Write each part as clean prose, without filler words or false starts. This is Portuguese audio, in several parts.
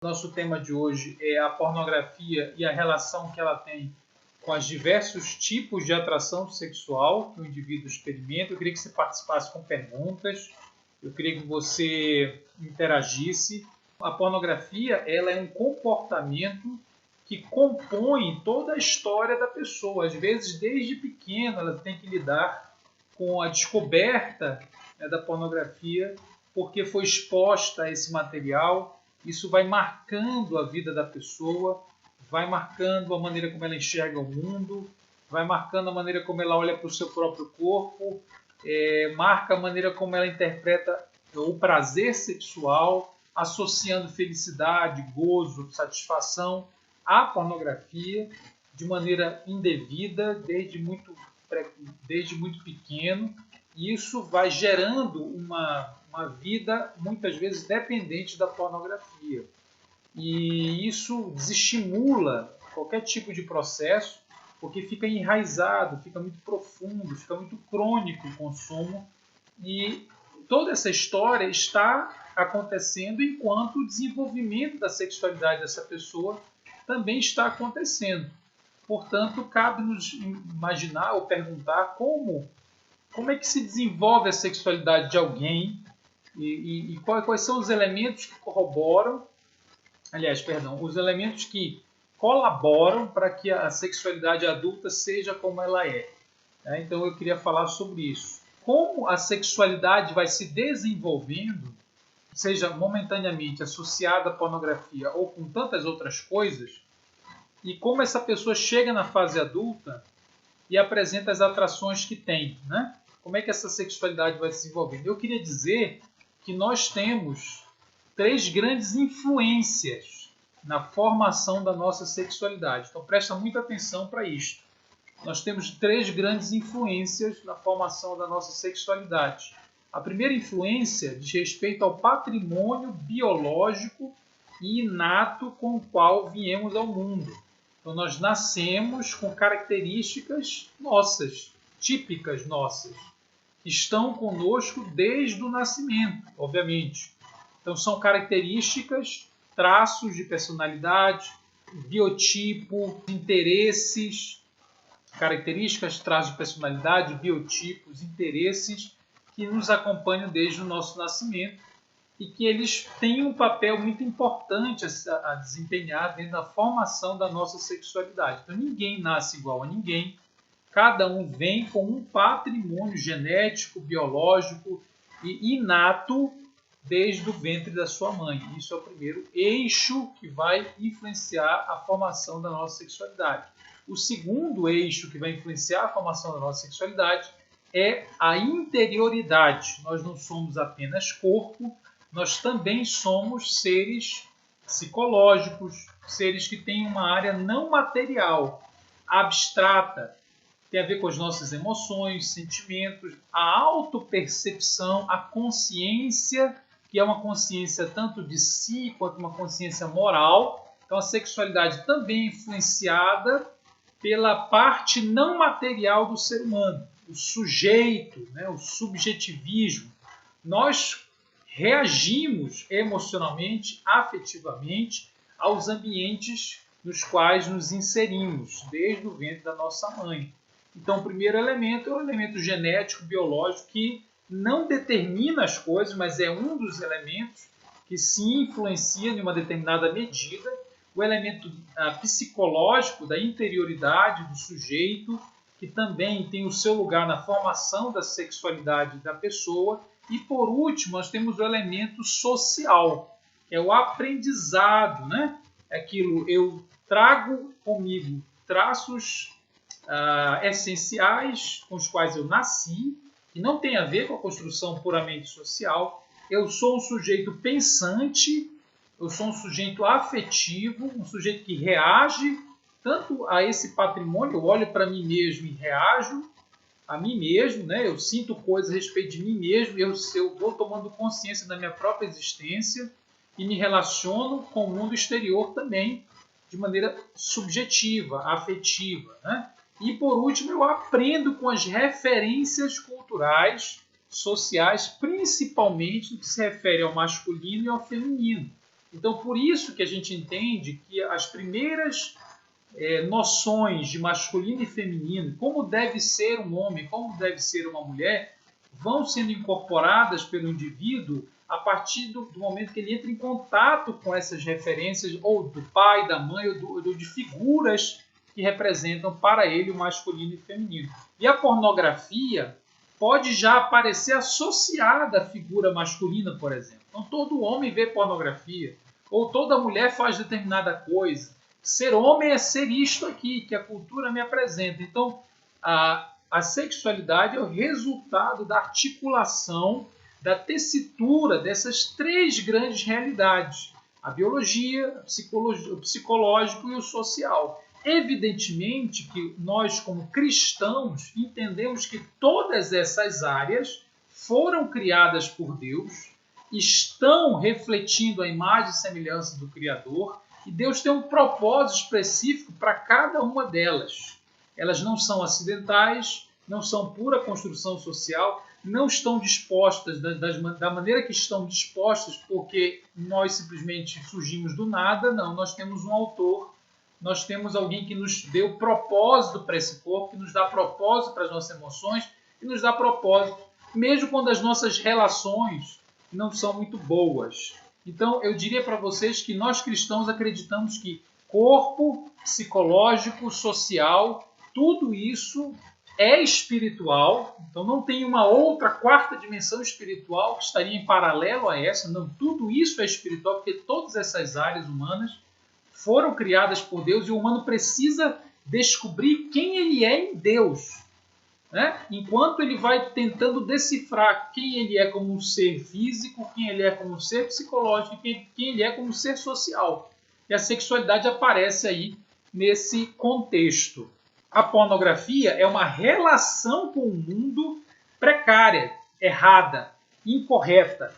Nosso tema de hoje é a pornografia e a relação que ela tem com os diversos tipos de atração sexual que o indivíduo experimenta. Eu queria que você participasse com perguntas, eu queria que você interagisse. A pornografia ela é um comportamento que compõe toda a história da pessoa. Às vezes, desde pequena, ela tem que lidar com a descoberta da pornografia, porque foi exposta a esse material. Isso vai marcando a vida da pessoa, vai marcando a maneira como ela enxerga o mundo, vai marcando a maneira como ela olha para o seu próprio corpo, marca a maneira como ela interpreta o prazer sexual, associando felicidade, gozo, satisfação à pornografia de maneira indevida, desde muito pequeno. E isso vai gerando uma vida, muitas vezes, dependente da pornografia. E isso desestimula qualquer tipo de processo, porque fica enraizado, fica muito profundo, fica muito crônico o consumo. E toda essa história está acontecendo enquanto o desenvolvimento da sexualidade dessa pessoa também está acontecendo. Portanto, cabe-nos imaginar ou perguntar como é que se desenvolve a sexualidade de alguém e quais são os elementos que corroboram, os elementos que colaboram para que a sexualidade adulta seja como ela é. Então eu queria falar sobre isso. Como a sexualidade vai se desenvolvendo, seja momentaneamente associada à pornografia ou com tantas outras coisas, e como essa pessoa chega na fase adulta e apresenta as atrações que tem, né? Como é que essa sexualidade vai se desenvolvendo? Eu queria dizer que nós temos 3 grandes influências na formação da nossa sexualidade. Então presta muita atenção para isto. Nós temos 3 grandes influências na formação da nossa sexualidade. A primeira influência diz respeito ao patrimônio biológico e inato com o qual viemos ao mundo. Então nós nascemos com características nossas, típicas nossas, que estão conosco desde o nascimento, obviamente. Então são características, traços de personalidade, biotipo, interesses, características, traços de personalidade, biotipos, interesses que nos acompanham desde o nosso nascimento e que eles têm um papel muito importante a desempenhar dentro da formação da nossa sexualidade. Então ninguém nasce igual a ninguém. Cada um vem com um patrimônio genético, biológico e inato desde o ventre da sua mãe. Isso é o primeiro eixo que vai influenciar a formação da nossa sexualidade. O segundo eixo que vai influenciar a formação da nossa sexualidade é a interioridade. Nós não somos apenas corpo, nós também somos seres psicológicos, seres que têm uma área não material, abstrata, tem a ver com as nossas emoções, sentimentos, a autopercepção, a consciência, que é uma consciência tanto de si quanto uma consciência moral. Então a sexualidade também é influenciada pela parte não material do ser humano, o sujeito, o subjetivismo. Nós reagimos emocionalmente, afetivamente, aos ambientes nos quais nos inserimos, desde o ventre da nossa mãe. Então, o primeiro elemento é o elemento genético, biológico, que não determina as coisas, mas é um dos elementos que se influencia em uma determinada medida. O elemento psicológico, da interioridade do sujeito, que também tem o seu lugar na formação da sexualidade da pessoa. E, por último, nós temos o elemento social, que é o aprendizado, né? Aquilo, eu trago comigo traços essenciais com os quais eu nasci, que não tem a ver com a construção puramente social. Eu sou um sujeito pensante, eu sou um sujeito afetivo, um sujeito que reage tanto a esse patrimônio, eu olho para mim mesmo e reajo a mim mesmo, né? Eu sinto coisas a respeito de mim mesmo, eu vou tomando consciência da minha própria existência e me relaciono com o mundo exterior também de maneira subjetiva, afetiva, né? E, por último, eu aprendo com as referências culturais, sociais, principalmente no que se refere ao masculino e ao feminino. Então, por isso que a gente entende que as primeiras noções de masculino e feminino, como deve ser um homem, como deve ser uma mulher, vão sendo incorporadas pelo indivíduo a partir do momento que ele entra em contato com essas referências, ou do pai, da mãe, ou de figuras que representam para ele o masculino e feminino. E a pornografia pode já aparecer associada à figura masculina, por exemplo. Então, todo homem vê pornografia, ou toda mulher faz determinada coisa. Ser homem é ser isto aqui, que a cultura me apresenta. Então, a sexualidade é o resultado da articulação, da tessitura dessas três grandes realidades: a biologia, o psicológico e o social. Evidentemente que nós, como cristãos, entendemos que todas essas áreas foram criadas por Deus, estão refletindo a imagem e semelhança do Criador, e Deus tem um propósito específico para cada uma delas. Elas não são acidentais, não são pura construção social, não estão dispostas da maneira que estão dispostas porque nós simplesmente surgimos do nada. Não, nós temos um autor, nós temos alguém que nos deu propósito para esse corpo, que nos dá propósito para as nossas emoções, que nos dá propósito, mesmo quando as nossas relações não são muito boas. Então, eu diria para vocês que nós cristãos acreditamos que corpo, psicológico, social, tudo isso é espiritual. Então, não tem uma outra quarta dimensão espiritual que estaria em paralelo a essa. Não, tudo isso é espiritual, porque todas essas áreas humanas foram criadas por Deus e o humano precisa descobrir quem ele é em Deus, né? Enquanto ele vai tentando decifrar quem ele é como um ser físico, quem ele é como um ser psicológico e quem ele é como um ser social. E a sexualidade aparece aí nesse contexto. A pornografia é uma relação com o mundo precária, errada, incorreta.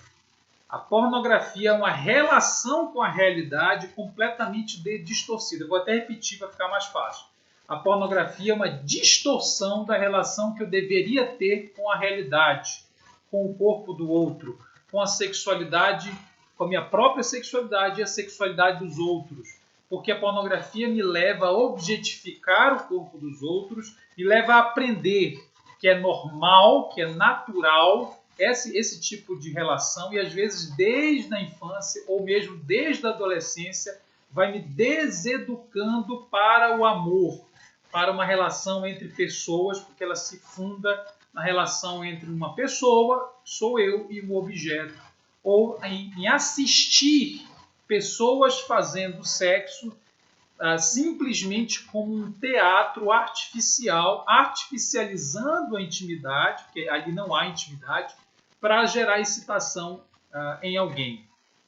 A pornografia é uma relação com a realidade completamente distorcida. Eu vou até repetir para ficar mais fácil. A pornografia é uma distorção da relação que eu deveria ter com a realidade, com o corpo do outro, com a sexualidade, com a minha própria sexualidade e a sexualidade dos outros. Porque a pornografia me leva a objetificar o corpo dos outros, me leva a aprender que é normal, que é natural esse tipo de relação, e às vezes desde a infância ou mesmo desde a adolescência vai me deseducando para o amor, para uma relação entre pessoas, porque ela se funda na relação entre uma pessoa, sou eu, e um objeto, ou em assistir pessoas fazendo sexo simplesmente como um teatro artificial, artificializando a intimidade, porque ali não há intimidade, para gerar excitação em alguém.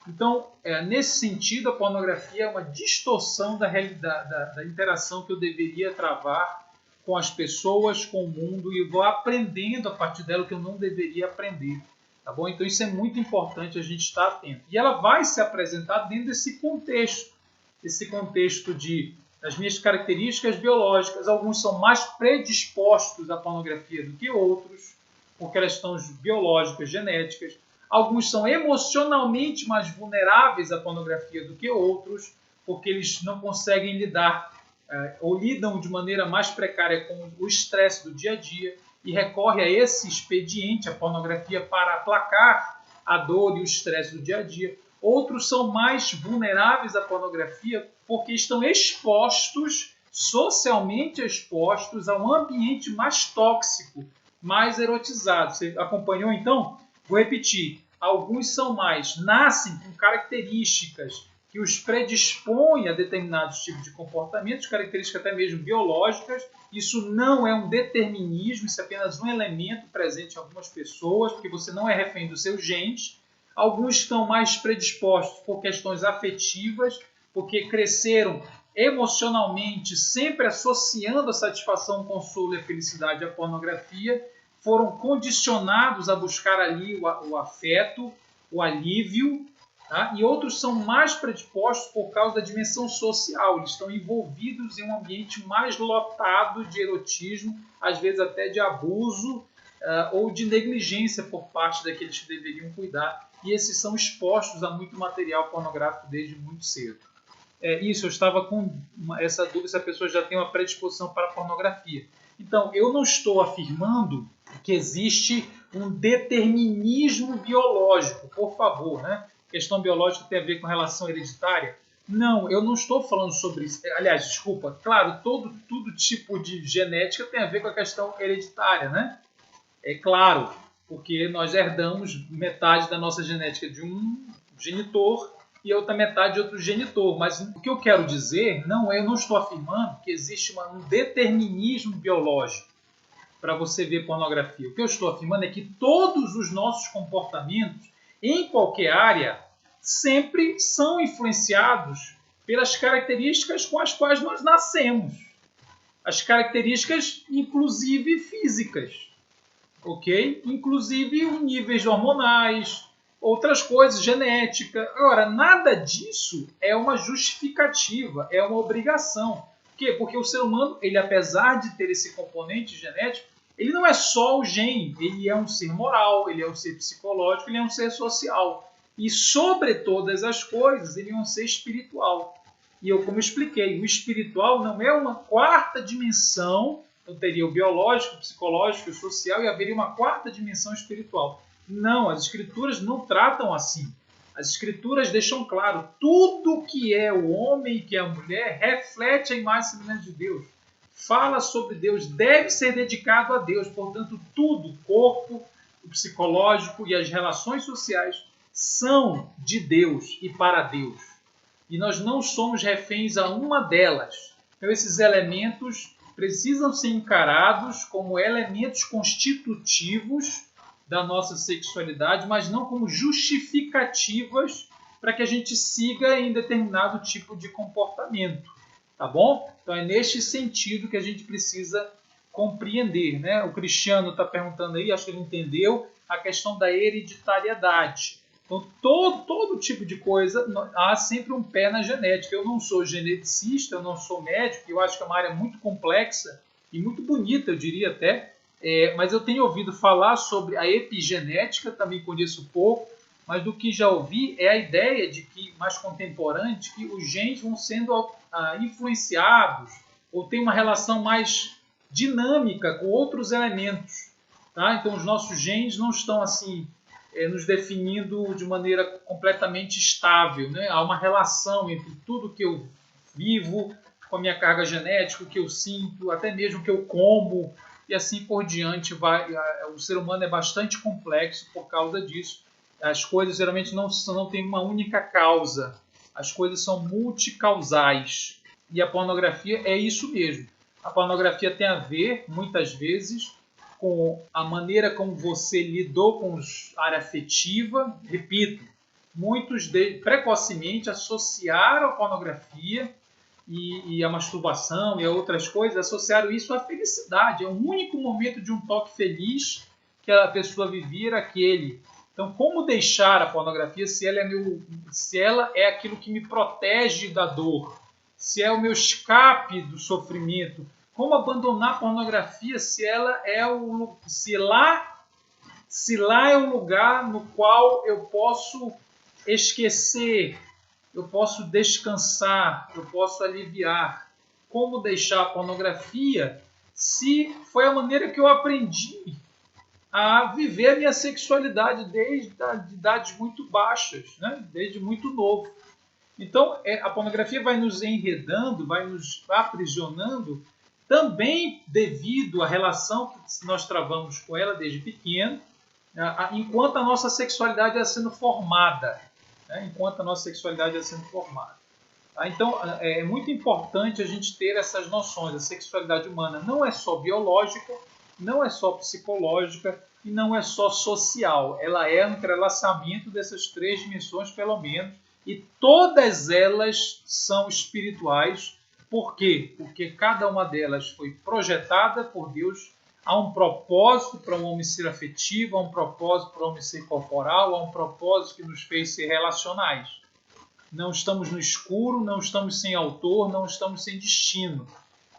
Então, nesse sentido, a pornografia é uma distorção da realidade, da interação que eu deveria travar com as pessoas, com o mundo, e eu vou aprendendo a partir dela o que eu não deveria aprender. Tá bom? Então, isso é muito importante a gente estar atento. E ela vai se apresentar dentro desse contexto das minhas características biológicas. Alguns são mais predispostos à pornografia do que outros, porque elas estão biológicas, genéticas. Alguns são emocionalmente mais vulneráveis à pornografia do que outros, porque eles não conseguem lidar ou lidam de maneira mais precária com o estresse do dia a dia e recorre a esse expediente, a pornografia, para aplacar a dor e o estresse do dia a dia. Outros são mais vulneráveis à pornografia porque estão expostos, socialmente expostos, a um ambiente mais tóxico, mais erotizado. Você acompanhou então? Vou repetir. Alguns nascem com características que os predispõem a determinados tipos de comportamentos, características até mesmo biológicas. Isso não é um determinismo, isso é apenas um elemento presente em algumas pessoas, porque você não é refém dos seus genes. Alguns estão mais predispostos por questões afetivas, porque cresceram emocionalmente, sempre associando a satisfação, consolo e a felicidade à pornografia, foram condicionados a buscar ali o afeto, o alívio, tá? E outros são mais predispostos por causa da dimensão social. Eles estão envolvidos em um ambiente mais lotado de erotismo, às vezes até de abuso ou de negligência por parte daqueles que deveriam cuidar. e esses são expostos a muito material pornográfico desde muito cedo. Isso, eu estava com essa dúvida se a pessoa já tem uma predisposição para a pornografia. Então, eu não estou afirmando que existe um determinismo biológico, por favor, né? Questão biológica tem a ver com relação hereditária. Não, eu não estou falando sobre isso. Aliás, desculpa, claro, todo tipo de genética tem a ver com a questão hereditária, né? É claro, porque nós herdamos metade da nossa genética de um genitor e a outra metade de outro genitor. Mas o que eu quero dizer, eu não estou afirmando que existe um determinismo biológico para você ver pornografia. O que eu estou afirmando é que todos os nossos comportamentos, em qualquer área, sempre são influenciados pelas características com as quais nós nascemos. As características, inclusive físicas, ok? Inclusive níveis hormonais, outras coisas, genética. Agora, nada disso é uma justificativa, é uma obrigação. Por quê? Porque o ser humano, ele, apesar de ter esse componente genético, ele não é só o gene, ele é um ser moral, ele é um ser psicológico, ele é um ser social. E sobre todas as coisas, ele é um ser espiritual. E eu, como expliquei, o espiritual não é uma quarta dimensão, então teria o biológico, o psicológico, o social, e haveria uma quarta dimensão espiritual. Não, as escrituras não tratam assim. As escrituras deixam claro, tudo que é o homem e que é a mulher reflete a imagem e semelhança de Deus. Fala sobre Deus, deve ser dedicado a Deus. Portanto, tudo, o corpo, o psicológico e as relações sociais, são de Deus e para Deus. E nós não somos reféns a uma delas. Então, esses elementos precisam ser encarados como elementos constitutivos da nossa sexualidade, mas não como justificativas para que a gente siga em determinado tipo de comportamento. Tá bom? Então, é neste sentido que a gente precisa compreender, né? O Cristiano está perguntando aí, acho que ele entendeu, a questão da hereditariedade. Então, todo tipo de coisa, há sempre um pé na genética. Eu não sou geneticista, eu não sou médico, eu acho que é uma área muito complexa e muito bonita, eu diria até, mas eu tenho ouvido falar sobre a epigenética, também conheço pouco, mas do que já ouvi é a ideia de que, mais contemporânea, de que os genes vão sendo influenciados ou tem uma relação mais dinâmica com outros elementos. Tá? Então, os nossos genes não estão assim nos definindo de maneira completamente estável. Né? Há uma relação entre tudo que eu vivo, com a minha carga genética, o que eu sinto, até mesmo o que eu como, e assim por diante. O ser humano é bastante complexo por causa disso. As coisas geralmente não têm uma única causa. As coisas são multicausais. E a pornografia é isso mesmo. A pornografia tem a ver, muitas vezes, com a maneira como você lidou com a área afetiva. Repito, muitos precocemente associaram a pornografia e a masturbação e a outras coisas, associaram isso à felicidade. É o único momento de um toque feliz que a pessoa vivia era aquele. Então, como deixar a pornografia se ela é aquilo que me protege da dor, se é o meu escape do sofrimento? Como abandonar a pornografia se lá é o lugar no qual eu posso esquecer, eu posso descansar, eu posso aliviar? Como deixar a pornografia se foi a maneira que eu aprendi a viver a minha sexualidade desde idades muito baixas, né? Desde muito novo. Então, a pornografia vai nos enredando, vai nos aprisionando, também devido à relação que nós travamos com ela desde pequeno, enquanto a nossa sexualidade ia sendo formada. Enquanto a nossa sexualidade ia sendo formada. Então, é muito importante a gente ter essas noções. A sexualidade humana não é só biológica, não é só psicológica e não é só social. Ela é um entrelaçamento dessas três dimensões, pelo menos, e todas elas são espirituais. Por quê? Porque cada uma delas foi projetada por Deus. Há um propósito para um homem ser afetivo, há um propósito para um homem ser corporal, há um propósito que nos fez ser relacionais. Não estamos no escuro, não estamos sem autor, não estamos sem destino.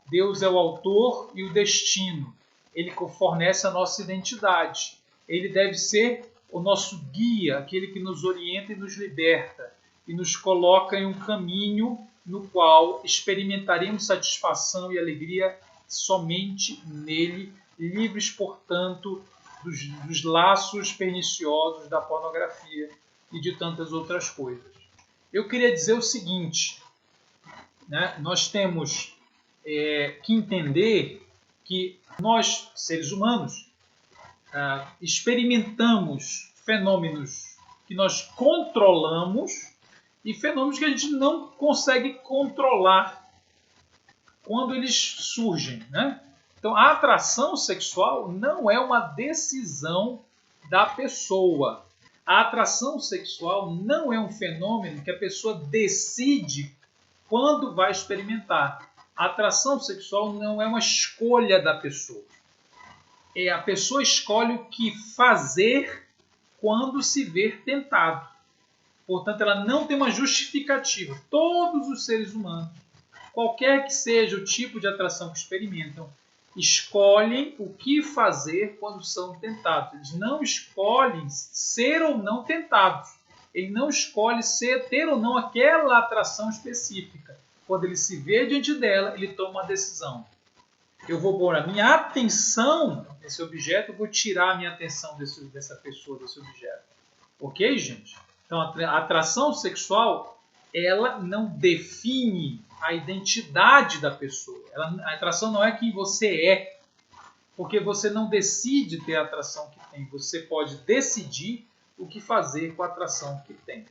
Deus é o autor e o destino. Ele fornece a nossa identidade. Ele deve ser o nosso guia, aquele que nos orienta e nos liberta, e nos coloca em um caminho no qual experimentaremos satisfação e alegria somente nele, livres, portanto, dos laços perniciosos da pornografia e de tantas outras coisas. Eu queria dizer o seguinte, né? Nós temos que entender que nós, seres humanos, experimentamos fenômenos que nós controlamos e fenômenos que a gente não consegue controlar quando eles surgem, né? Então, a atração sexual não é uma decisão da pessoa. A atração sexual não é um fenômeno que a pessoa decide quando vai experimentar. A atração sexual não é uma escolha da pessoa. A pessoa escolhe o que fazer quando se ver tentado. Portanto, ela não tem uma justificativa. Todos os seres humanos, qualquer que seja o tipo de atração que experimentam, escolhem o que fazer quando são tentados. Eles não escolhem ser ou não tentados. Ele não escolhe ter ou não aquela atração específica. Quando ele se vê diante dela, ele toma uma decisão. Eu vou pôr a minha atenção nesse objeto, eu vou tirar a minha atenção dessa pessoa, desse objeto. Ok, gente? Então, a atração sexual, ela não define a identidade da pessoa. A atração não é quem você é, porque você não decide ter a atração que tem. Você pode decidir o que fazer com a atração que tem.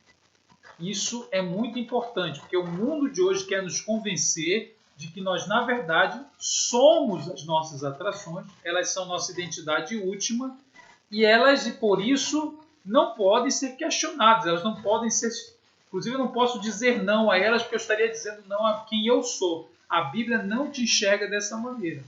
Isso é muito importante, porque o mundo de hoje quer nos convencer de que nós, na verdade, somos as nossas atrações, elas são nossa identidade última e elas, por isso, não podem ser questionadas, elas não podem ser... Inclusive, eu não posso dizer não a elas, porque eu estaria dizendo não a quem eu sou. A Bíblia não te enxerga dessa maneira.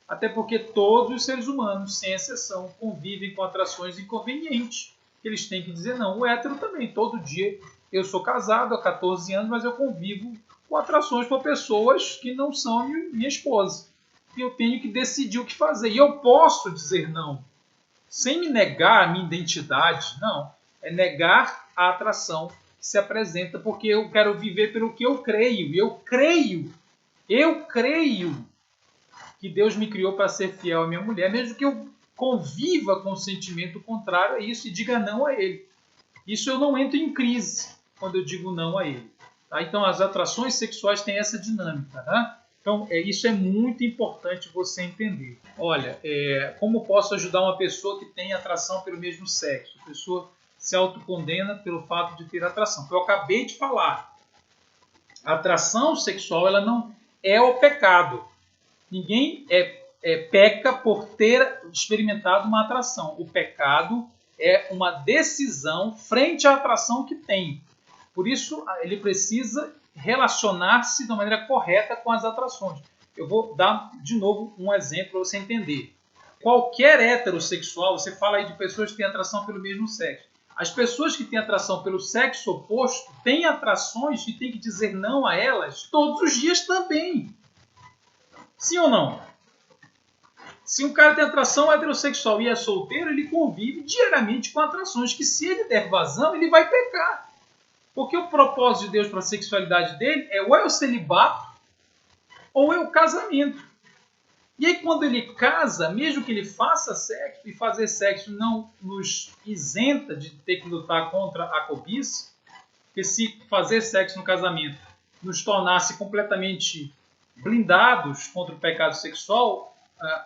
Até porque todos os seres humanos, sem exceção, convivem com atrações inconvenientes. Eles têm que dizer não. O hétero também. Todo dia eu sou casado há 14 anos, mas eu convivo com atrações por pessoas que não são minha esposa. E eu tenho que decidir o que fazer. E eu posso dizer não, sem me negar a minha identidade. Não. É negar a atração que se apresenta, porque eu quero viver pelo que eu creio. E eu creio que Deus me criou para ser fiel à minha mulher, mesmo que eu conviva com o sentimento contrário a isso e diga não a ele. Isso eu não entro em crise quando eu digo não a ele. Tá? Então, as atrações sexuais têm essa dinâmica. Tá? Então, isso é muito importante você entender. Olha, como posso ajudar uma pessoa que tem atração pelo mesmo sexo? A pessoa se autocondena pelo fato de ter atração. Eu acabei de falar. A atração sexual, ela não é o pecado. Ninguém peca por ter experimentado uma atração. O pecado é uma decisão frente à atração que tem. Por isso, ele precisa relacionar-se de uma maneira correta com as atrações. Eu vou dar, de novo, um exemplo para você entender. Qualquer heterossexual, você fala aí de pessoas que têm atração pelo mesmo sexo. As pessoas que têm atração pelo sexo oposto têm atrações e tem que dizer não a elas todos os dias também. Sim ou não? Se um cara tem atração heterossexual e é solteiro, ele convive diariamente com atrações que, se ele der vazão, ele vai pecar. Porque o propósito de Deus para a sexualidade dele ou é o celibato ou é o casamento. E aí, quando ele casa, mesmo que ele faça sexo, e fazer sexo não nos isenta de ter que lutar contra a cobiça, porque se fazer sexo no casamento nos tornasse completamente blindados contra o pecado sexual,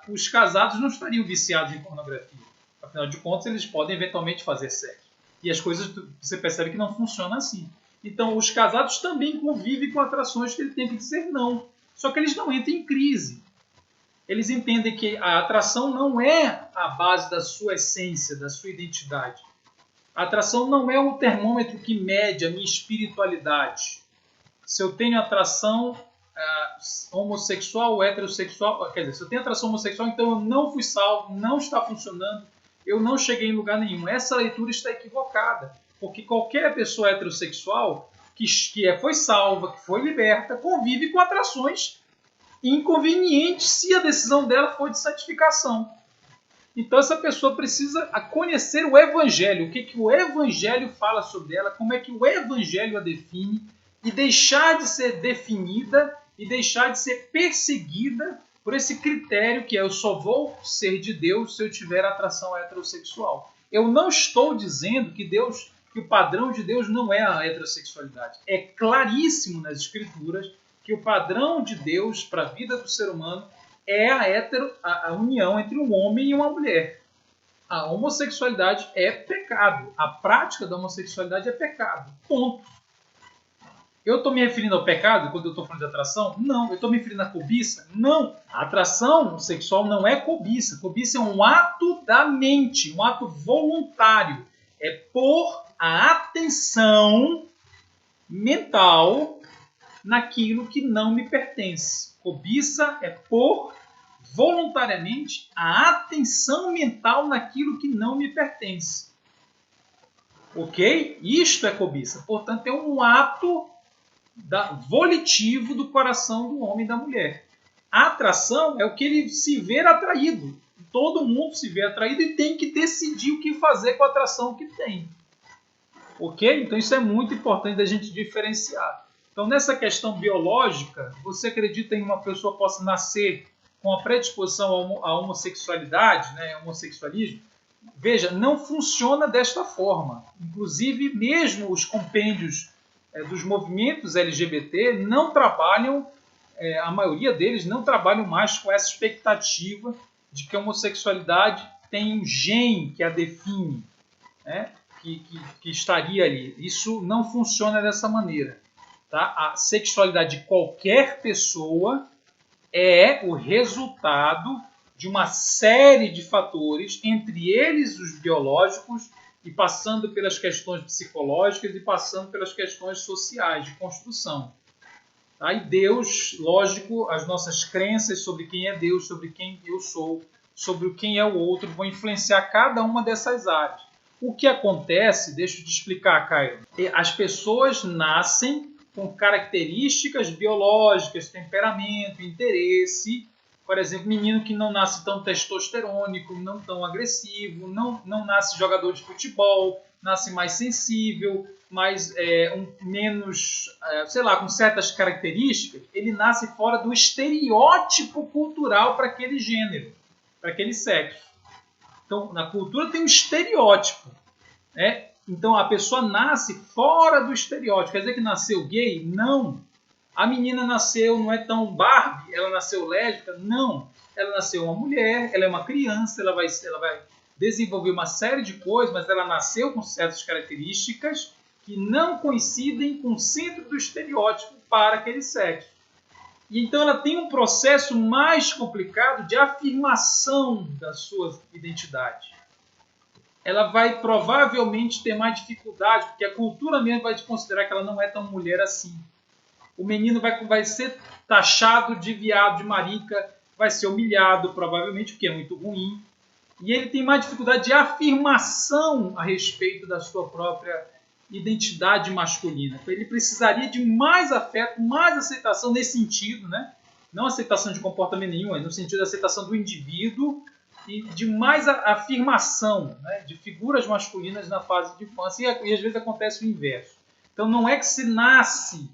os casados não estariam viciados em pornografia. Afinal de contas, eles podem eventualmente fazer sexo. E as coisas, você percebe que não funcionam assim. Então, os casados também convivem com atrações que ele tem que dizer não. Só que eles não entram em crise. Eles entendem que a atração não é a base da sua essência, da sua identidade. A atração não é um termômetro que mede a minha espiritualidade. Se eu tenho atração homossexual ou heterossexual, quer dizer, se eu tenho atração homossexual, então eu não fui salvo, não está funcionando, eu não cheguei em lugar nenhum. Essa leitura está equivocada, porque qualquer pessoa heterossexual que foi salva, que foi liberta, convive com atrações inconvenientes se a decisão dela for de santificação. Então essa pessoa precisa conhecer o Evangelho, o que o Evangelho fala sobre ela, como é que o Evangelho a define, e deixar de ser definida e deixar de ser perseguida por esse critério que é: eu só vou ser de Deus se eu tiver atração heterossexual. Eu não estou dizendo que o padrão de Deus não é a heterossexualidade. É claríssimo nas Escrituras que o padrão de Deus para a vida do ser humano é a união entre um homem e uma mulher. A homossexualidade é pecado. A prática da homossexualidade é pecado. Ponto. Eu estou me referindo ao pecado quando eu estou falando de atração? Não. Eu estou me referindo à cobiça? Não. A atração sexual não é cobiça. Cobiça é um ato da mente, um ato voluntário. É pôr a atenção mental naquilo que não me pertence. Cobiça é pôr voluntariamente a atenção mental naquilo que não me pertence. Ok? Isto é cobiça. Portanto, é um ato volitivo do coração do homem e da mulher. A atração é o que ele se vê atraído. Todo mundo se vê atraído e tem que decidir o que fazer com a atração que tem. Ok? Então isso é muito importante da gente diferenciar. Então nessa questão biológica, você acredita em uma pessoa que possa nascer com a predisposição à homossexualidade, né, homossexualismo? Veja, não funciona desta forma. Inclusive, mesmo os compêndios dos movimentos LGBT não trabalham, a maioria deles não trabalham mais com essa expectativa de que a homossexualidade tem um gene que a define, né, que estaria ali. Isso não funciona dessa maneira. Tá? A sexualidade de qualquer pessoa é o resultado de uma série de fatores, entre eles os biológicos, e passando pelas questões psicológicas e passando pelas questões sociais, de construção. Tá? E Deus, lógico, as nossas crenças sobre quem é Deus, sobre quem eu sou, sobre quem é o outro, vão influenciar cada uma dessas áreas. O que acontece, deixa eu te explicar, Caio, as pessoas nascem com características biológicas, temperamento, interesse. Por exemplo, menino que não nasce tão testosterônico, não tão agressivo, não nasce jogador de futebol, nasce mais sensível, mais menos, sei lá, com certas características, ele nasce fora do estereótipo cultural para aquele gênero, para aquele sexo. Então, na cultura tem um estereótipo, né? Então, a pessoa nasce fora do estereótipo. Quer dizer que nasceu gay? Não. A menina nasceu, não é tão Barbie, ela nasceu lésbica? Não. Ela nasceu uma mulher, ela é uma criança, ela vai desenvolver uma série de coisas, mas ela nasceu com certas características que não coincidem com o centro do estereótipo para aquele sexo. E então ela tem um processo mais complicado de afirmação da sua identidade. Ela vai provavelmente ter mais dificuldade, porque a cultura mesmo vai considerar que ela não é tão mulher assim. O menino vai ser taxado de viado, de marica, vai ser humilhado, provavelmente, porque é muito ruim. E ele tem mais dificuldade de afirmação a respeito da sua própria identidade masculina. Então ele precisaria de mais afeto, mais aceitação nesse sentido, né? Não aceitação de comportamento nenhum, é no sentido da aceitação do indivíduo e de mais afirmação, né, de figuras masculinas na fase de infância. E às vezes acontece o inverso. Então não é que se nasce,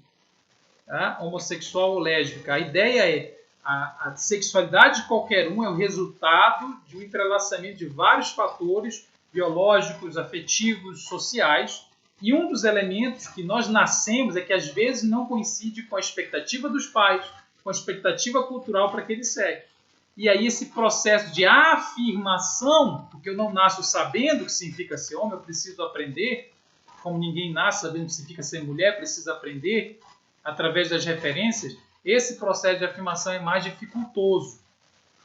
tá, homossexual ou lésbica. A ideia é a sexualidade de qualquer um é o resultado de um entrelaçamento de vários fatores biológicos, afetivos, sociais. E um dos elementos que nós nascemos é que às vezes não coincide com a expectativa dos pais, com a expectativa cultural para aquele sexo. E aí esse processo de afirmação, porque eu não nasço sabendo o que significa ser homem, eu preciso aprender, como ninguém nasce sabendo o que significa ser mulher, precisa aprender através das referências, esse processo de afirmação é mais dificultoso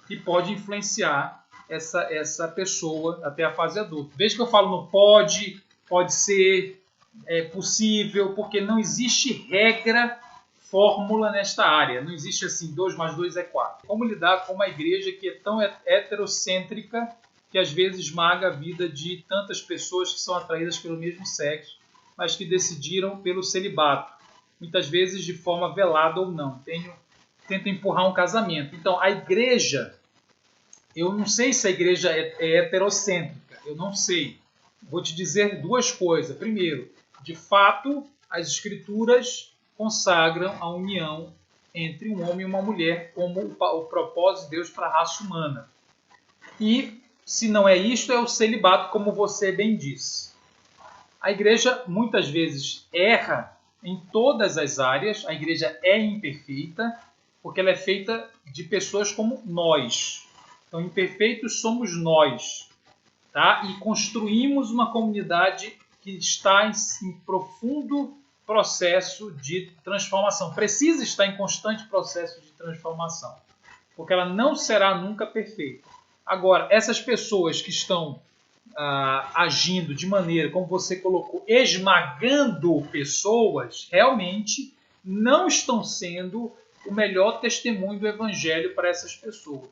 e pode influenciar essa pessoa até a fase adulta. Veja que eu falo no pode ser, é possível, porque não existe regra, fórmula nesta área. Não existe assim, 2 mais 2 é 4. Como lidar com uma igreja que é tão heterocêntrica que às vezes esmaga a vida de tantas pessoas que são atraídas pelo mesmo sexo, mas que decidiram pelo celibato, muitas vezes de forma velada ou não. Tentam empurrar um casamento. Então, a igreja Eu não sei se a igreja é heterocêntrica, eu não sei. Vou te dizer duas coisas. Primeiro, de fato, as escrituras consagram a união entre um homem e uma mulher como o propósito de Deus para a raça humana. E, se não é isto, é o celibato, como você bem disse. A igreja, muitas vezes, erra em todas as áreas. A igreja é imperfeita, porque ela é feita de pessoas como nós. Então, imperfeitos somos nós. Tá? E construímos uma comunidade que está em profundo processo de transformação. Precisa estar em constante processo de transformação, porque ela não será nunca perfeita. Agora, essas pessoas que estão agindo de maneira, como você colocou, esmagando pessoas, realmente não estão sendo o melhor testemunho do evangelho para essas pessoas.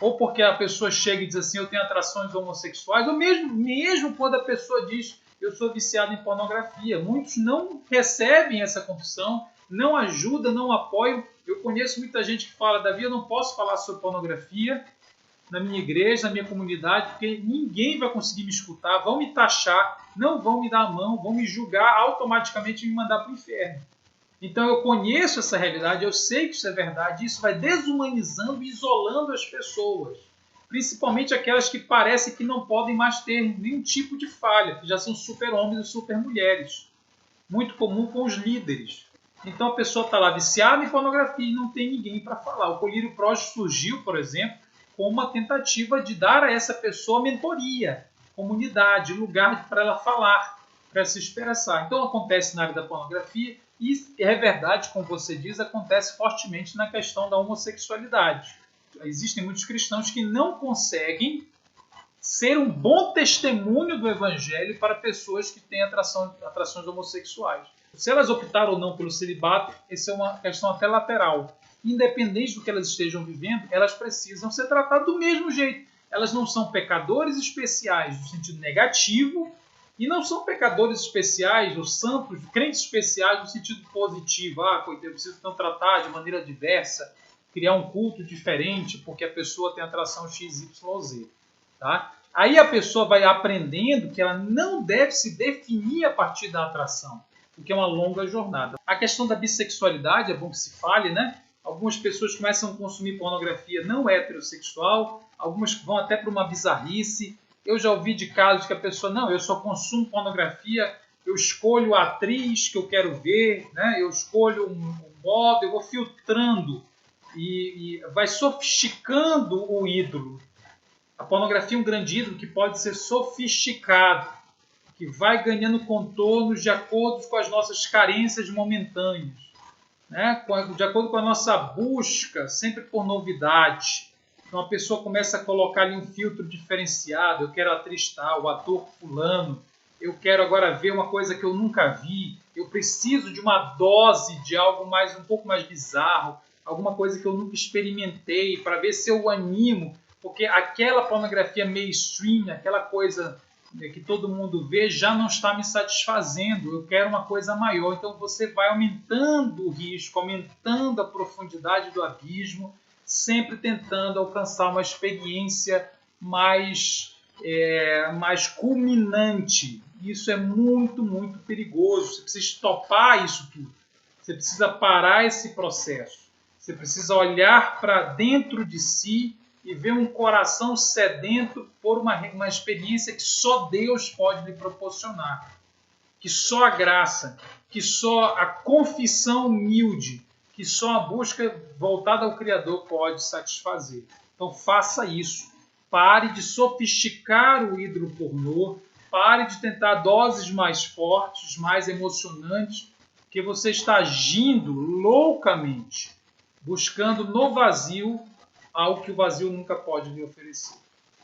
Ou porque a pessoa chega e diz assim, eu tenho atrações homossexuais, ou mesmo quando a pessoa diz, eu sou viciado em pornografia. Muitos não recebem essa confissão, não ajudam, não apoiam. Eu conheço muita gente que fala, Davi, eu não posso falar sobre pornografia na minha igreja, na minha comunidade, porque ninguém vai conseguir me escutar, vão me taxar, não vão me dar a mão, vão me julgar automaticamente e me mandar para o inferno. Então eu conheço essa realidade, eu sei que isso é verdade, isso vai desumanizando e isolando as pessoas, principalmente aquelas que parecem que não podem mais ter nenhum tipo de falha, que já são super-homens e super-mulheres. Muito comum com os líderes. Então a pessoa está lá viciada em pornografia e não tem ninguém para falar. O colírio próstata surgiu, por exemplo, com uma tentativa de dar a essa pessoa mentoria, comunidade, lugar para ela falar, para se expressar. Então acontece na área da pornografia e é verdade, como você diz, acontece fortemente na questão da homossexualidade. Existem muitos cristãos que não conseguem ser um bom testemunho do evangelho para pessoas que têm atrações homossexuais. Se elas optaram ou não pelo celibato, essa é uma questão até lateral. Independente do que elas estejam vivendo, elas precisam ser tratadas do mesmo jeito. Elas não são pecadores especiais no sentido negativo e não são pecadores especiais ou santos, crentes especiais no sentido positivo. Eu preciso então tratar de maneira diversa, criar um culto diferente porque a pessoa tem atração XYZ. Tá? Aí a pessoa vai aprendendo que ela não deve se definir a partir da atração, porque é uma longa jornada. A questão da bissexualidade, é bom que se fale, né? Algumas pessoas começam a consumir pornografia não heterossexual, algumas vão até para uma bizarrice. Eu já ouvi de casos que a pessoa, não, eu só consumo pornografia, eu escolho a atriz que eu quero ver, né? Eu escolho um modo, eu vou filtrando e vai sofisticando o ídolo. A pornografia é um grande ídolo que pode ser sofisticado, que vai ganhando contornos de acordo com as nossas carências momentâneas, né? De acordo com a nossa busca, sempre por novidade. Então a pessoa começa a colocar ali um filtro diferenciado, eu quero a atriz tal, o ator fulano, eu quero agora ver uma coisa que eu nunca vi, eu preciso de uma dose de algo um pouco mais bizarro, alguma coisa que eu nunca experimentei, para ver se eu animo, porque aquela pornografia mainstream, aquela coisa que todo mundo vê, já não está me satisfazendo, eu quero uma coisa maior. Então você vai aumentando o risco, aumentando a profundidade do abismo, sempre tentando alcançar uma experiência mais culminante. Isso é muito, muito perigoso. Você precisa estopar isso tudo. Você precisa parar esse processo. Você precisa olhar para dentro de si e ver um coração sedento por uma experiência que só Deus pode lhe proporcionar. Que só a graça, que só a confissão humilde, que só a busca voltada ao Criador pode satisfazer. Então faça isso. Pare de sofisticar o ídolo pornô, pare de tentar doses mais fortes, mais emocionantes, porque você está agindo loucamente, buscando no vazio algo que o vazio nunca pode lhe oferecer.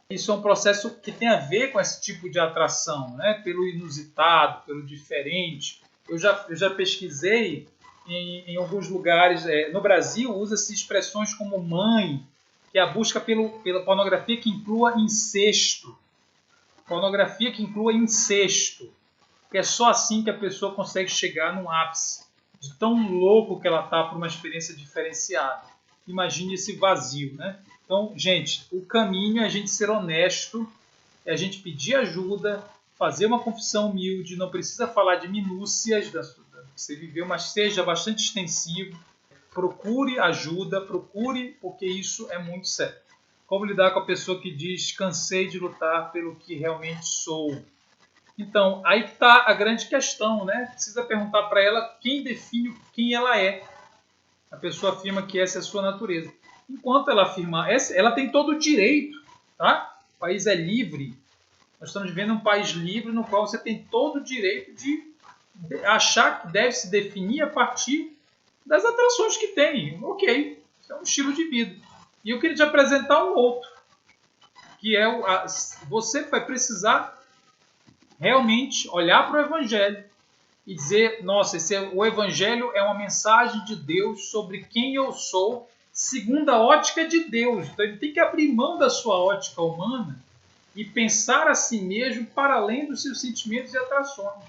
Isso é um processo que tem a ver com esse tipo de atração, né? Pelo inusitado, pelo diferente. Eu já pesquisei em alguns lugares. No Brasil, usa-se expressões como mãe, que é a busca pela pornografia que inclua incesto. Pornografia que inclua incesto. Porque é só assim que a pessoa consegue chegar num ápice de tão louco que ela está por uma experiência diferenciada. Imagine esse vazio, né? Então, gente, o caminho é a gente ser honesto, é a gente pedir ajuda, fazer uma confissão humilde, não precisa falar de minúcias da que você viveu, mas seja bastante extensivo. Procure ajuda, procure, porque isso é muito sério. Como lidar com a pessoa que diz, cansei de lutar pelo que realmente sou? Então, aí está a grande questão, né? Precisa perguntar para ela quem define quem ela é. A pessoa afirma que essa é a sua natureza. Enquanto ela afirma essa, ela tem todo o direito, tá? O país é livre. Nós estamos vivendo um país livre no qual você tem todo o direito de achar que deve se definir a partir das atrações que tem. Ok, isso é um estilo de vida. E eu queria te apresentar um outro, que é você vai precisar realmente olhar para o Evangelho e dizer, nossa, o Evangelho é uma mensagem de Deus sobre quem eu sou, segundo a ótica de Deus. Então ele tem que abrir mão da sua ótica humana e pensar a si mesmo para além dos seus sentimentos e atrações.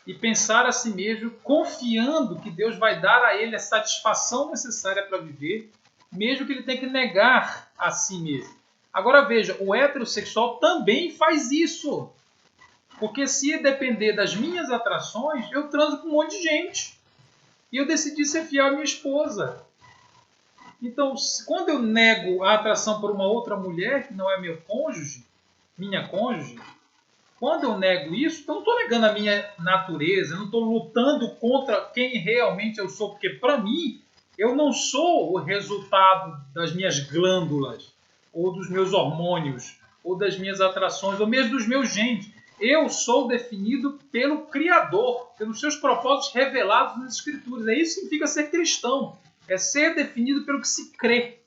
E pensar a si mesmo confiando que Deus vai dar a ele a satisfação necessária para viver, mesmo que ele tenha que negar a si mesmo. Agora veja, o heterossexual também faz isso. Porque se depender das minhas atrações, eu transo com um monte de gente. E eu decidi ser fiel à minha esposa. Então, quando eu nego a atração por uma outra mulher, que não é meu cônjuge, minha cônjuge, quando eu nego isso, então eu não estou negando a minha natureza, eu não estou lutando contra quem realmente eu sou, porque para mim, eu não sou o resultado das minhas glândulas, ou dos meus hormônios, ou das minhas atrações, ou mesmo dos meus genes. Eu sou definido pelo Criador, pelos seus propósitos revelados nas Escrituras. É isso que significa ser cristão. É ser definido pelo que se crê.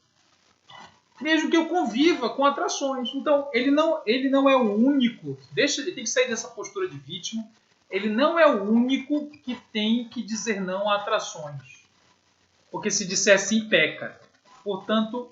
Mesmo que eu conviva com atrações. Então, ele não é o único. Ele tem que sair dessa postura de vítima. Ele não é o único que tem que dizer não a atrações. Porque se disser sim, peca. Portanto,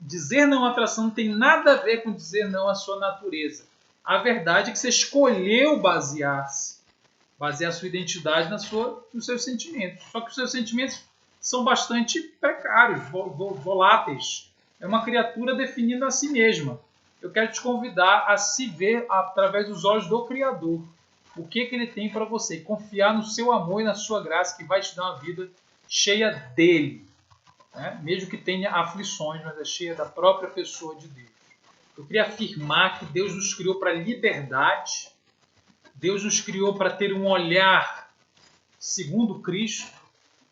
dizer não à atração não tem nada a ver com dizer não à sua natureza. A verdade é que você escolheu basear sua identidade nos seus sentimentos. Só que os seus sentimentos são bastante precários, voláteis. É uma criatura definindo a si mesma. Eu quero te convidar a se ver através dos olhos do Criador. O que ele tem para você. Confiar no seu amor e na sua graça, que vai te dar uma vida cheia dele. Né? Mesmo que tenha aflições, mas é cheia da própria pessoa de Deus. Eu queria afirmar que Deus nos criou para a liberdade, Deus nos criou para ter um olhar segundo Cristo,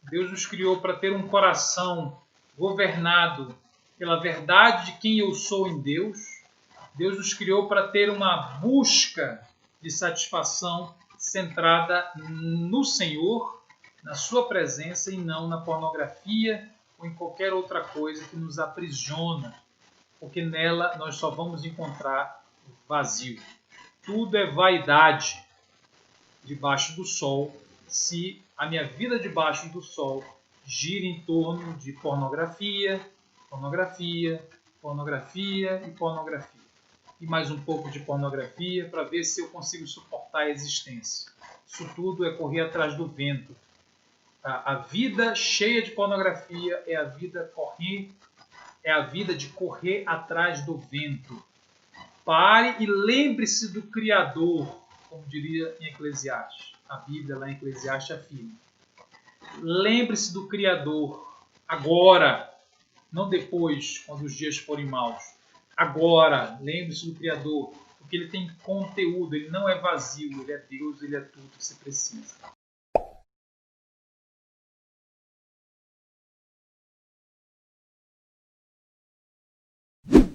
Deus nos criou para ter um coração governado pela verdade de quem eu sou em Deus, Deus nos criou para ter uma busca de satisfação centrada no Senhor, na sua presença e não na pornografia ou em qualquer outra coisa que nos aprisiona. Porque nela nós só vamos encontrar vazio. Tudo é vaidade debaixo do sol, se a minha vida debaixo do sol gira em torno de pornografia, pornografia, pornografia e pornografia. E mais um pouco de pornografia para ver se eu consigo suportar a existência. Isso tudo é correr atrás do vento. A vida cheia de pornografia é a vida de correr atrás do vento. Pare e lembre-se do Criador, como diria em Eclesiastes. A Bíblia lá em Eclesiastes afirma. Lembre-se do Criador agora, não depois, quando os dias forem maus. Agora, lembre-se do Criador, porque ele tem conteúdo, ele não é vazio, ele é Deus, ele é tudo que você precisa.